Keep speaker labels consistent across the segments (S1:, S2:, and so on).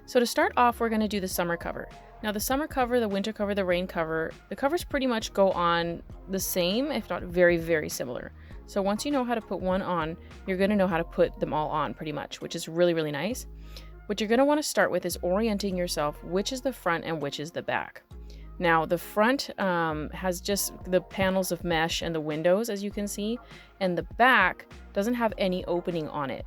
S1: So to start off, we're going to do the summer cover. Now the summer cover, the winter cover, the rain cover, the covers pretty much go on the same, if not very, very similar. So once you know how to put one on, you're going to know how to put them all on pretty much, which is really, really nice. What you're going to want to start with is orienting yourself which is the front and which is the back. Now the front has just the panels of mesh and the windows, as you can see, and the back doesn't have any opening on it.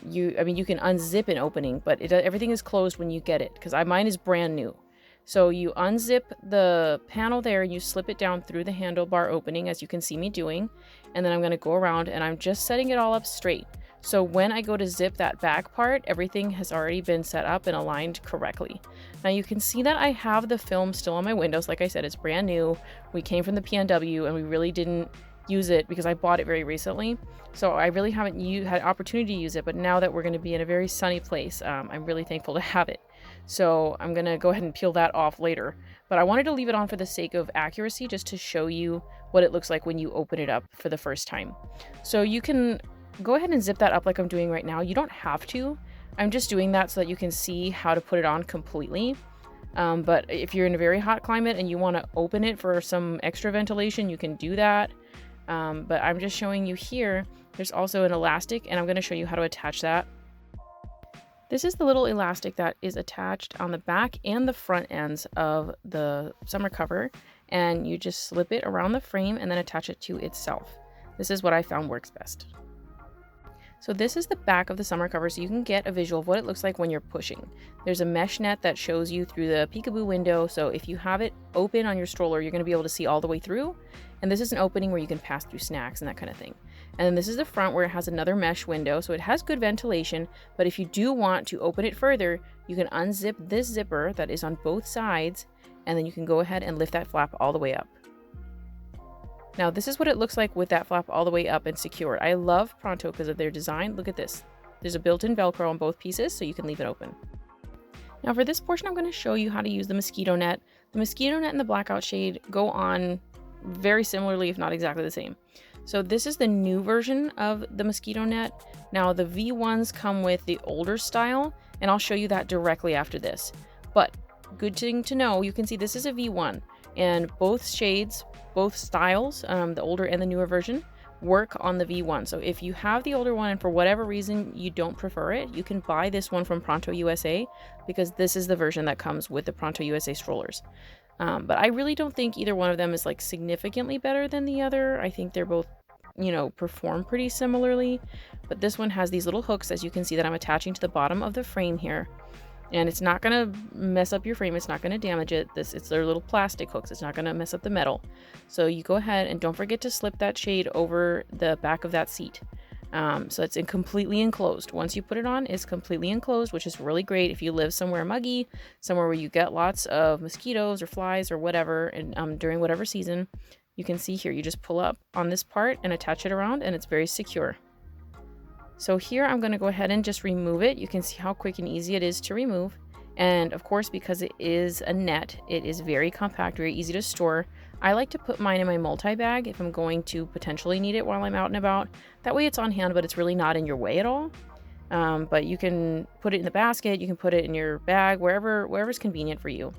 S1: You can unzip an opening, but everything is closed when you get it, because mine is brand new. So you unzip the panel there and you slip it down through the handlebar opening, as you can see me doing, and then I'm going to go around and I'm just setting it all up straight. So when I go to zip that back part, everything has already been set up and aligned correctly. Now you can see that I have the film still on my windows. Like I said, it's brand new. We came from the PNW and we really didn't use it because I bought it very recently. So I really haven't had opportunity to use it, but now that we're going to be in a very sunny place, I'm really thankful to have it. So I'm going to go ahead and peel that off later. But I wanted to leave it on for the sake of accuracy, just to show you what it looks like when you open it up for the first time. So you can go ahead and zip that up like I'm doing right now. You don't have to. I'm just doing that so that you can see how to put it on completely. But if you're in a very hot climate and you want to open it for some extra ventilation, you can do that. But I'm just showing you here. There's also an elastic, and I'm going to show you how to attach that. This is the little elastic that is attached on the back and the front ends of the summer cover, and you just slip it around the frame and then attach it to itself. This is what I found works best. So this is the back of the summer cover, so you can get a visual of what it looks like when you're pushing. There's a mesh net that shows you through the peekaboo window, so if you have it open on your stroller, you're going to be able to see all the way through. And this is an opening where you can pass through snacks and that kind of thing. And then this is the front, where it has another mesh window, so it has good ventilation, but if you do want to open it further, you can unzip this zipper that is on both sides, and then you can go ahead and lift that flap all the way up. Now this is what it looks like with that flap all the way up and secured. I love Pronto because of their design. Look at this. There's a built-in Velcro on both pieces, so you can leave it open. Now for this portion, I'm going to show you how to use the mosquito net. The mosquito net and the blackout shade go on very similarly, if not exactly the same. So this is the new version of the mosquito net. Now the V1s come with the older style, and I'll show you that directly after this. But good thing to know, you can see this is a V1, and both shades, both styles, the older and the newer version, work on the V1. So if you have the older one and for whatever reason you don't prefer it, you can buy this one from Pronto USA, because this is the version that comes with the Pronto USA strollers. But I really don't think either one of them is like significantly better than the other. I think they're both, perform pretty similarly. But this one has these little hooks, as you can see, that I'm attaching to the bottom of the frame here. And it's not going to mess up your frame. It's not going to damage it. It's their little plastic hooks. It's not going to mess up the metal. So you go ahead and don't forget to slip that shade over the back of that seat. So it's completely enclosed. Once you put it on, it's completely enclosed, which is really great if you live somewhere muggy, somewhere where you get lots of mosquitoes or flies or whatever, and during whatever season. You can see here, you just pull up on this part and attach it around, and it's very secure. So here I'm going to go ahead and just remove it. You can see how quick and easy it is to remove. And of course, because it is a net, it is very compact, very easy to store. I like to put mine in my multi-bag if I'm going to potentially need it while I'm out and about. That way it's on hand, but it's really not in your way at all. But you can put it in the basket, you can put it in your bag, wherever's convenient for you.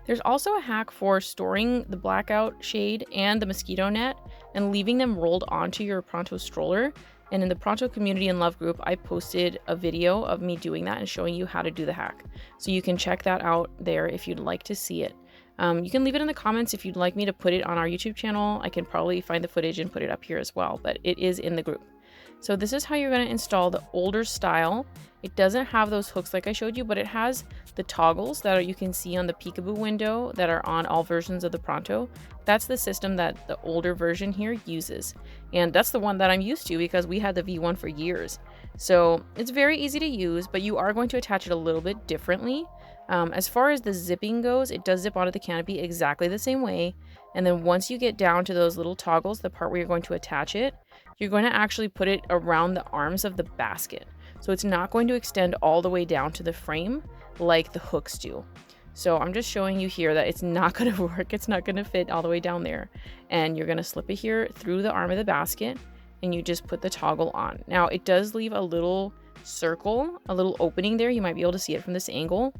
S1: There's also a hack for storing the blackout shade and the mosquito net and leaving them rolled onto your Pronto stroller. And in the Pronto Community and Love group, I posted a video of me doing that and showing you how to do the hack. So you can check that out there if you'd like to see it. You can leave it in the comments if you'd like me to put it on our YouTube channel. I can probably find the footage and put it up here as well, but it is in the group. So this is how you're going to install the older style. It doesn't have those hooks like I showed you, but it has the toggles that you can see on the peekaboo window that are on all versions of the Pronto. That's the system that the older version here uses. And that's the one that I'm used to because we had the V1 for years. So it's very easy to use, but you are going to attach it a little bit differently. As far as the zipping goes, it does zip onto the canopy exactly the same way. And then once you get down to those little toggles, the part where you're going to attach it, you're going to actually put it around the arms of the basket. So it's not going to extend all the way down to the frame like the hooks do. So I'm just showing you here that it's not going to work. It's not going to fit all the way down there. And you're going to slip it here through the arm of the basket and you just put the toggle on. Now it does leave a little circle, a little opening there. You might be able to see it from this angle.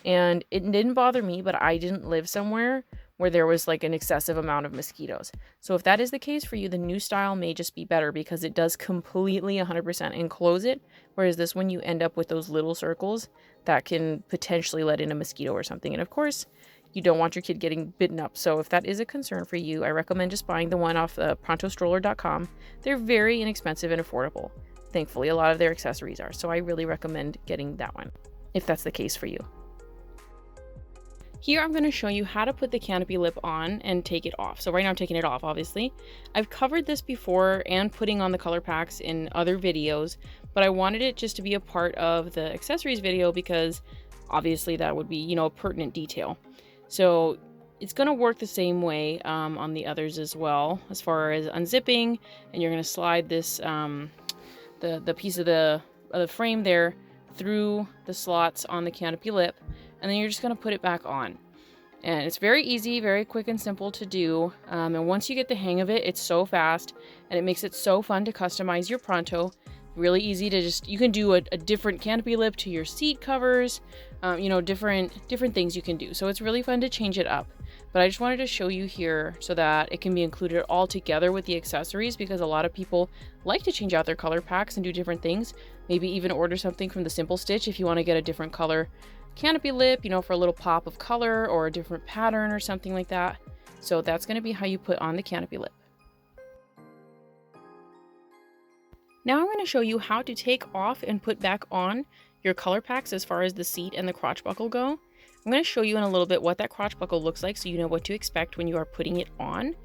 S1: And it didn't bother me, but I didn't live somewhere where there was like an excessive amount of mosquitoes. So if that is the case for you, the new style may just be better because it does completely 100% enclose it. Whereas this one, you end up with those little circles that can potentially let in a mosquito or something. And of course, you don't want your kid getting bitten up. So if that is a concern for you, I recommend just buying the one off ProntoStroller.com. They're very inexpensive and affordable. Thankfully, a lot of their accessories are. So I really recommend getting that one if that's the case for you. Here I'm going to show you how to put the Canopy Lip on and take it off. So right now I'm taking it off, obviously. I've covered this before and putting on the color packs in other videos, but I wanted it just to be a part of the accessories video because obviously that would be, you know, a pertinent detail. So it's going to work the same way on the others as well, as far as unzipping, and you're going to slide this, the piece of the frame there through the slots on the Canopy Lip. And then you're just going to put it back on. And it's very easy, very quick and simple to do. And once you get the hang of it, it's so fast and it makes it so fun to customize your Pronto. Really easy to just, you can do a different Canopy Lip to your seat covers, you know, different things you can do. So it's really fun to change it up. But I just wanted to show you here so that it can be included all together with the accessories, because a lot of people like to change out their color packs and do different things. Maybe even order something from the Simple Stitch if you want to get a different color Canopy Lip, you know, for a little pop of color or a different pattern or something like that. So that's going to be how you put on the Canopy Lip. Now I'm going to show you how to take off and put back on your color packs as far as the seat and the crotch buckle go. I'm going to show you in a little bit what that crotch buckle looks like so you know what to expect when you are putting it on.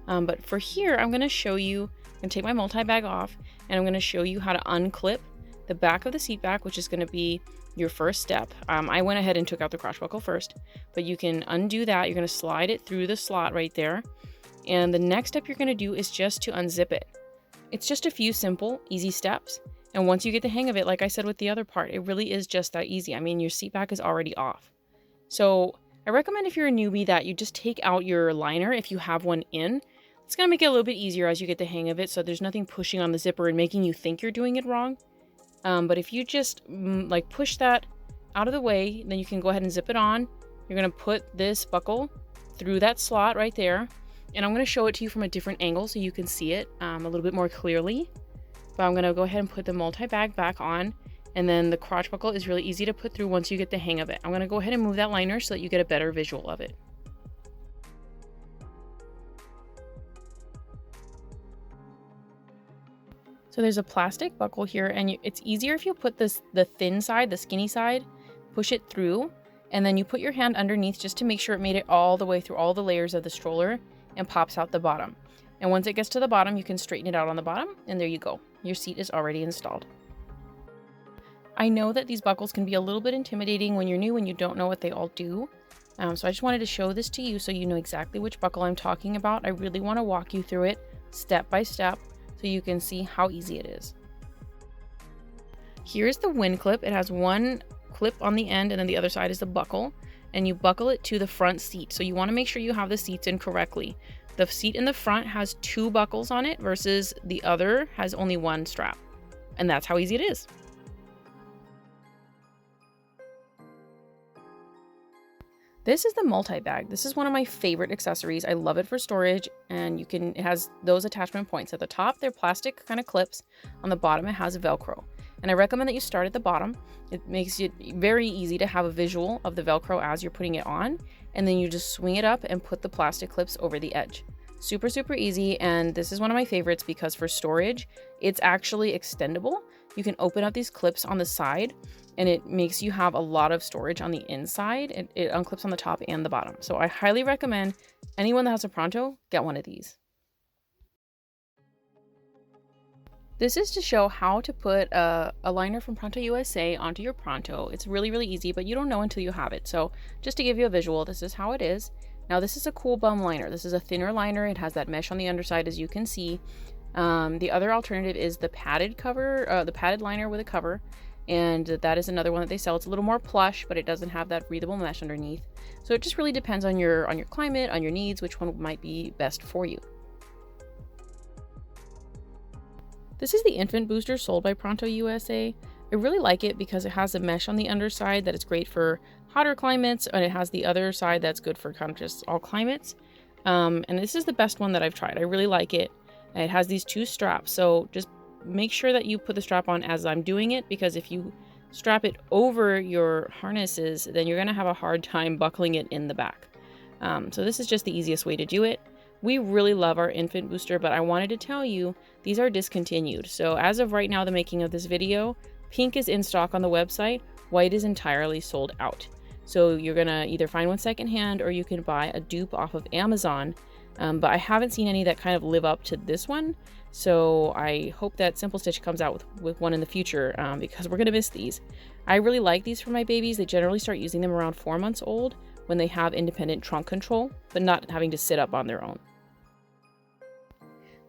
S1: But for here, I'm going to show you, I'm going to take my multi-bag off and I'm going to show you how to unclip the back of the seat back, which is going to be your first step. I went ahead and took out the crotch buckle first, but you can undo that. You're going to slide it through the slot right there. And the next step you're going to do is just to unzip it. It's just a few simple, easy steps. And once you get the hang of it, like I said with the other part, it really is just that easy. I mean, your seat back is already off. So I recommend if you're a newbie that you just take out your liner if you have one in. It's going to make it a little bit easier as you get the hang of it, so there's nothing pushing on the zipper and making you think you're doing it wrong. But if you just like push that out of the way, then you can go ahead and zip it on. You're going to put this buckle through that slot right there. And I'm going to show it to you from a different angle so you can see it a little bit more clearly. But I'm going to go ahead and put the multi-bag back on. And then the crotch buckle is really easy to put through once you get the hang of it. I'm going to go ahead and move that liner so that you get a better visual of it. So there's a plastic buckle here, and it's easier if you put the thin side, the skinny side, push it through, and then you put your hand underneath just to make sure it made it all the way through all the layers of the stroller and pops out the bottom. And once it gets to the bottom, you can straighten it out on the bottom, and there you go. Your seat is already installed. I know that these buckles can be a little bit intimidating when you're new and you don't know what they all do. So I just wanted to show this to you so you know exactly which buckle I'm talking about. I really want to walk you through it step by step, so you can see how easy it is. Here's the wind clip. It has one clip on the end and then the other side is the buckle, and you buckle it to the front seat. So you want to make sure you have the seats in correctly. The seat in the front has 2 buckles on it versus the other has only 1 strap. And that's how easy it is. This is the multi-bag. This is one of my favorite accessories. I love it for storage, and it has those attachment points. At the top, they're plastic kind of clips. On the bottom, it has Velcro. And I recommend that you start at the bottom. It makes it very easy to have a visual of the Velcro as you're putting it on. And then you just swing it up and put the plastic clips over the edge. Super, super easy. And this is one of my favorites because for storage, it's actually extendable. You can open up these clips on the side, and it makes you have a lot of storage on the inside. It unclips on the top and the bottom. So I highly recommend anyone that has a Pronto, get one of these. This is to show how to put a liner from Pronto USA onto your Pronto. It's really, really easy, but you don't know until you have it. So just to give you a visual, this is how it is. Now this is a cool bum liner. This is a thinner liner. It has that mesh on the underside, as you can see. The other alternative is the padded cover, the padded liner with a cover. And that is another one that they sell. It's a little more plush, but it doesn't have that breathable mesh underneath. So it just really depends on your climate, on your needs, which one might be best for you. This is the infant booster sold by Pronto USA. I really like it because it has a mesh on the underside that is great for hotter climates, and it has the other side that's good for kind of just all climates. And this is the best one that I've tried. I really like it. And it has these 2 straps, so just make sure that you put the strap on as I'm doing it, because if you strap it over your harnesses, then you're going to have a hard time buckling it in the back. So this is just the easiest way to do it. We really love our infant booster, but I wanted to tell you these are discontinued. So as of right now, the making of this video, pink is in stock on the website, white is entirely sold out. So you're gonna either find one secondhand or you can buy a dupe off of Amazon. But I haven't seen any that kind of live up to this one. So I hope that Simple Stitch comes out with one in the future, because we're gonna miss these. I really like these for my babies. They generally start using them around 4 months old when they have independent trunk control, but not having to sit up on their own.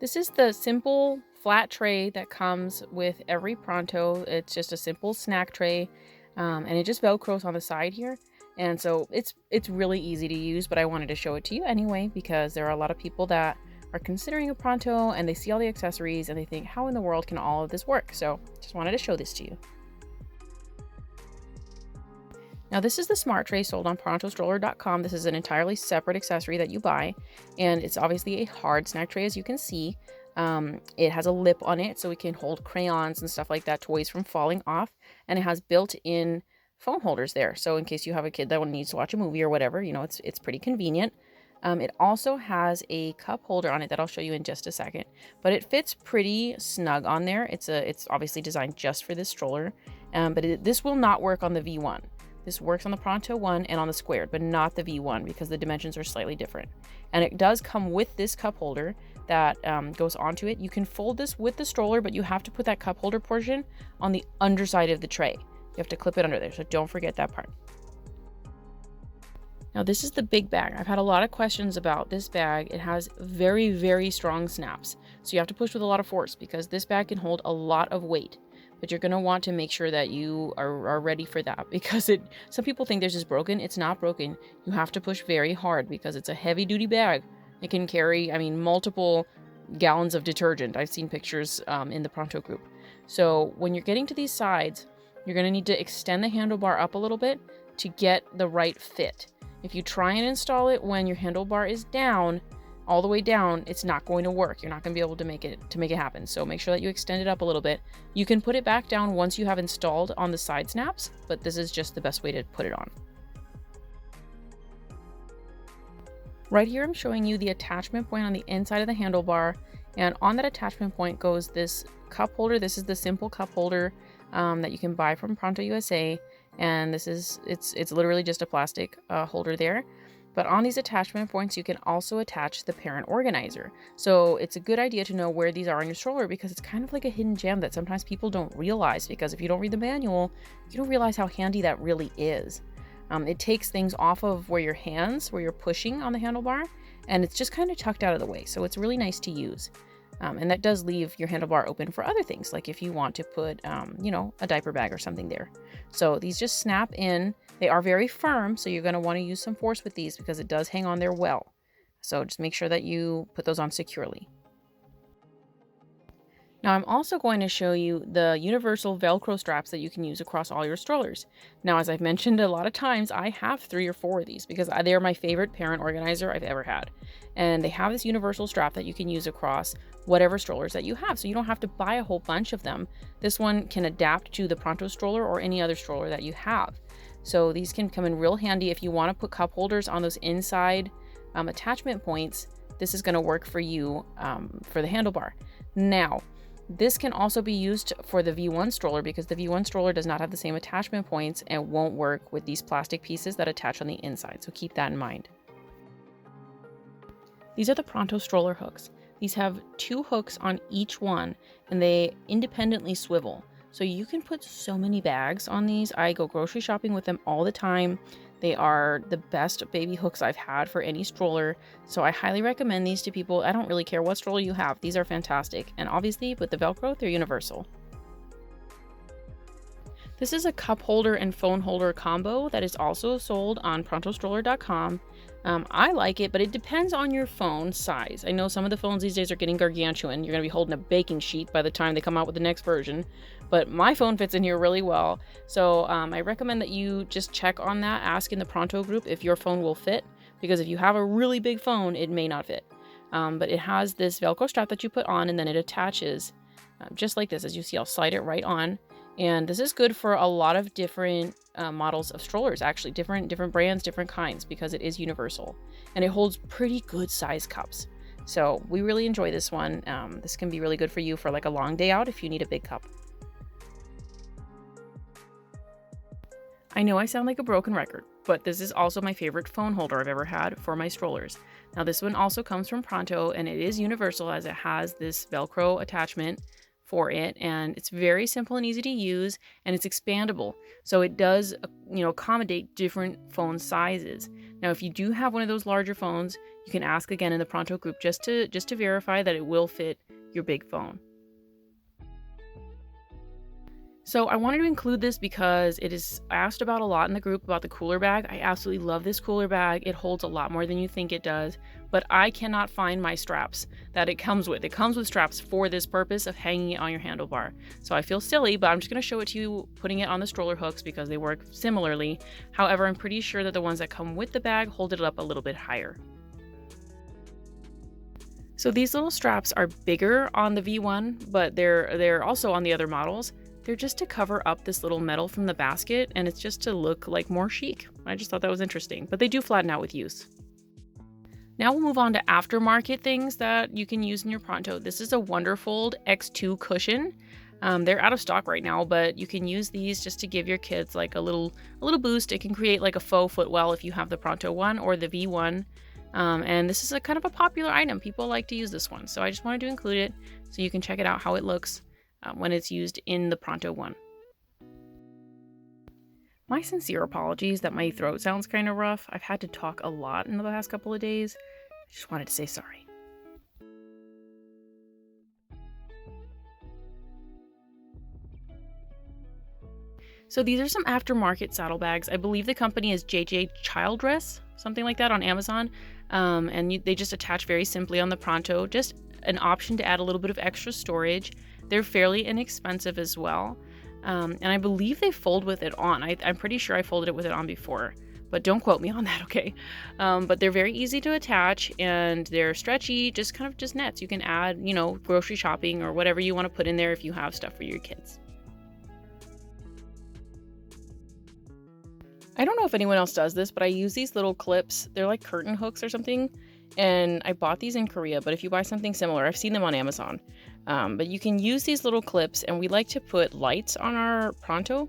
S1: This is the simple flat tray that comes with every Pronto. It's just a simple snack tray, and it just velcros on the side here. And so it's really easy to use, but I wanted to show it to you anyway, because there are a lot of people that are considering a Pronto and they see all the accessories and they think, how in the world can all of this work? So just wanted to show this to you. Now this is the smart tray sold on ProntoStroller.com. This is an entirely separate accessory that you buy, and it's obviously a hard snack tray, as you can see. It has a lip on it so it can hold crayons and stuff like that, toys from falling off, and it has built-in phone holders there. So in case you have a kid that needs to watch a movie or whatever, you know, it's pretty convenient. It also has a cup holder on it that I'll show you in just a second, but it fits pretty snug on there. It's obviously designed just for this stroller, but this will not work on the V1. This works on the Pronto 1 and on the squared, but not the V1 because the dimensions are slightly different. And it does come with this cup holder that goes onto it. You can fold this with the stroller, but you have to put that cup holder portion on the underside of the tray. You have to clip it under there, so don't forget that part. Now this is the big bag. I've had a lot of questions about this bag. It has very, very strong snaps. So you have to push with a lot of force because this bag can hold a lot of weight. But you're going to want to make sure that you are ready for that, because some people think this is broken. It's not broken. You have to push very hard because it's a heavy duty bag. It can carry, I mean, multiple gallons of detergent. I've seen pictures in the Pronto group. So when you're getting to these sides, you're going to need to extend the handlebar up a little bit to get the right fit. If you try and install it when your handlebar is down, all the way down, it's not going to work. You're not going to be able to make it happen. So make sure that you extend it up a little bit. You can put it back down once you have installed on the side snaps, but this is just the best way to put it on. Right here, I'm showing you the attachment point on the inside of the handlebar, and on that attachment point goes this cup holder. This is the simple cup holder that you can buy from Pronto USA, and it's literally just a plastic holder there. But on these attachment points, you can also attach the parent organizer. So it's a good idea to know where these are in your stroller, because it's kind of like a hidden gem that sometimes people don't realize, because if you don't read the manual, you don't realize how handy that really is. It takes things off of where you're pushing on the handlebar, and it's just kind of tucked out of the way. So it's really nice to use. And that does leave your handlebar open for other things, like if you want to put, a diaper bag or something there. So these just snap in. They are very firm, so you're going to want to use some force with these because it does hang on there well. So just make sure that you put those on securely. Now I'm also going to show you the universal Velcro straps that you can use across all your strollers. Now, as I've mentioned a lot of times, I have 3 or 4 of these because they are my favorite parent organizer I've ever had. And they have this universal strap that you can use across whatever strollers that you have, so you don't have to buy a whole bunch of them. This one can adapt to the Pronto stroller or any other stroller that you have. So these can come in real handy if you want to put cup holders on those inside attachment points. This is going to work for you for the handlebar. Now, this can also be used for the V1 stroller because the V1 stroller does not have the same attachment points and won't work with these plastic pieces that attach on the inside, so keep that in mind. These are the Pronto stroller hooks. These have 2 hooks on each one, and they independently swivel. So you can put so many bags on these. I go grocery shopping with them all the time. They are the best baby hooks I've had for any stroller, so I highly recommend these to people. I don't really care what stroller you have. These are fantastic, and obviously with the Velcro, they're universal. This is a cup holder and phone holder combo that is also sold on ProntoStroller.com. I like it, but it depends on your phone size. I know some of the phones these days are getting gargantuan. You're going to be holding a baking sheet by the time they come out with the next version. But my phone fits in here really well. So I recommend that you just check on that. Ask in the Pronto group if your phone will fit. Because if you have a really big phone, it may not fit. But it has this Velcro strap that you put on, and then it attaches just like this. As you see, I'll slide it right on. And this is good for a lot of different models of strollers, actually. Different brands, different kinds, because it is universal. And it holds pretty good size cups. So we really enjoy this one. This can be really good for you for like a long day out if you need a big cup. I know I sound like a broken record, but this is also my favorite phone holder I've ever had for my strollers. Now this one also comes from Pronto, and it is universal as it has this Velcro attachment for it, and it's very simple and easy to use, and it's expandable, so it does accommodate different phone sizes. Now if you do have one of those larger phones, you can ask again in the Pronto group just to verify that it will fit your big phone. So I wanted to include this because it is asked about a lot in the group about the cooler bag. I absolutely love this cooler bag. It holds a lot more than you think it does, but I cannot find my straps that it comes with. It comes with straps for this purpose of hanging it on your handlebar. So I feel silly, but I'm just going to show it to you putting it on the stroller hooks because they work similarly. However, I'm pretty sure that the ones that come with the bag hold it up a little bit higher. So these little straps are bigger on the V1, but they're also on the other models. They're just to cover up this little metal from the basket, and it's just to look like more chic. I just thought that was interesting, but they do flatten out with use. Now we'll move on to aftermarket things that you can use in your Pronto. This is a Wonderfold X2 cushion. They're out of stock right now, but you can use these just to give your kids like a little boost. It can create like a faux footwell if you have the Pronto 1 or the V1. And this is a kind of a popular item. People like to use this one, so I just wanted to include it so you can check it out how it looks when it's used in the Pronto 1. My sincere apologies that my throat sounds kind of rough. I've had to talk a lot in the past couple of days. I just wanted to say sorry. So these are some aftermarket saddlebags. I believe the company is JJ Childress, something like that, on Amazon. They just attach very simply on the Pronto. Just an option to add a little bit of extra storage. They're fairly inexpensive as well. And I believe they fold with it on. I'm pretty sure I folded it with it on before, but don't quote me on that, okay? But they're very easy to attach, and they're stretchy, just nets. You can add, grocery shopping or whatever you want to put in there if you have stuff for your kids. I don't know if anyone else does this, but I use these little clips. They're like curtain hooks or something. And I bought these in Korea, but if you buy something similar, I've seen them on Amazon. But you can use these little clips, and we like to put lights on our Pronto.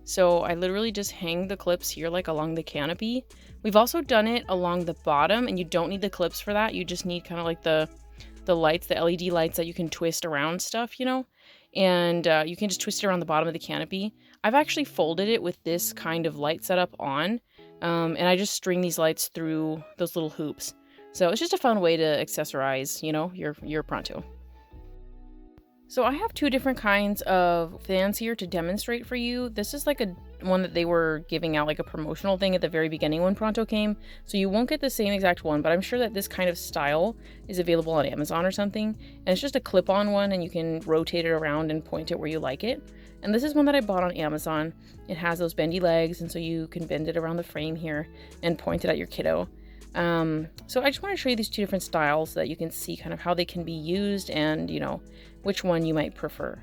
S1: So I literally just hang the clips here like along the canopy. We've also done it along the bottom, and you don't need the clips for that. You just need kind of like the lights, the LED lights that you can twist around stuff, and you can just twist it around the bottom of the canopy. I've actually folded it with this kind of light setup on, and I just string these lights through those little hoops. So it's just a fun way to accessorize, your Pronto. So I have two different kinds of fans here to demonstrate for you. This is like one that they were giving out like a promotional thing at the very beginning when Pronto came. So you won't get the same exact one, but I'm sure that this kind of style is available on Amazon or something. And it's just a clip-on one, and you can rotate it around and point it where you like it. And this is one that I bought on Amazon. It has those bendy legs, and so you can bend it around the frame here and point it at your kiddo. So I just want to show you these two different styles so that you can see kind of how they can be used and, which one you might prefer.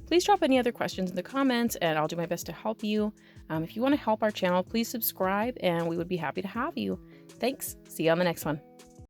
S1: Please drop any other questions in the comments, and I'll do my best to help you. If you want to help our channel, please subscribe, and we would be happy to have you. Thanks. See you on the next one.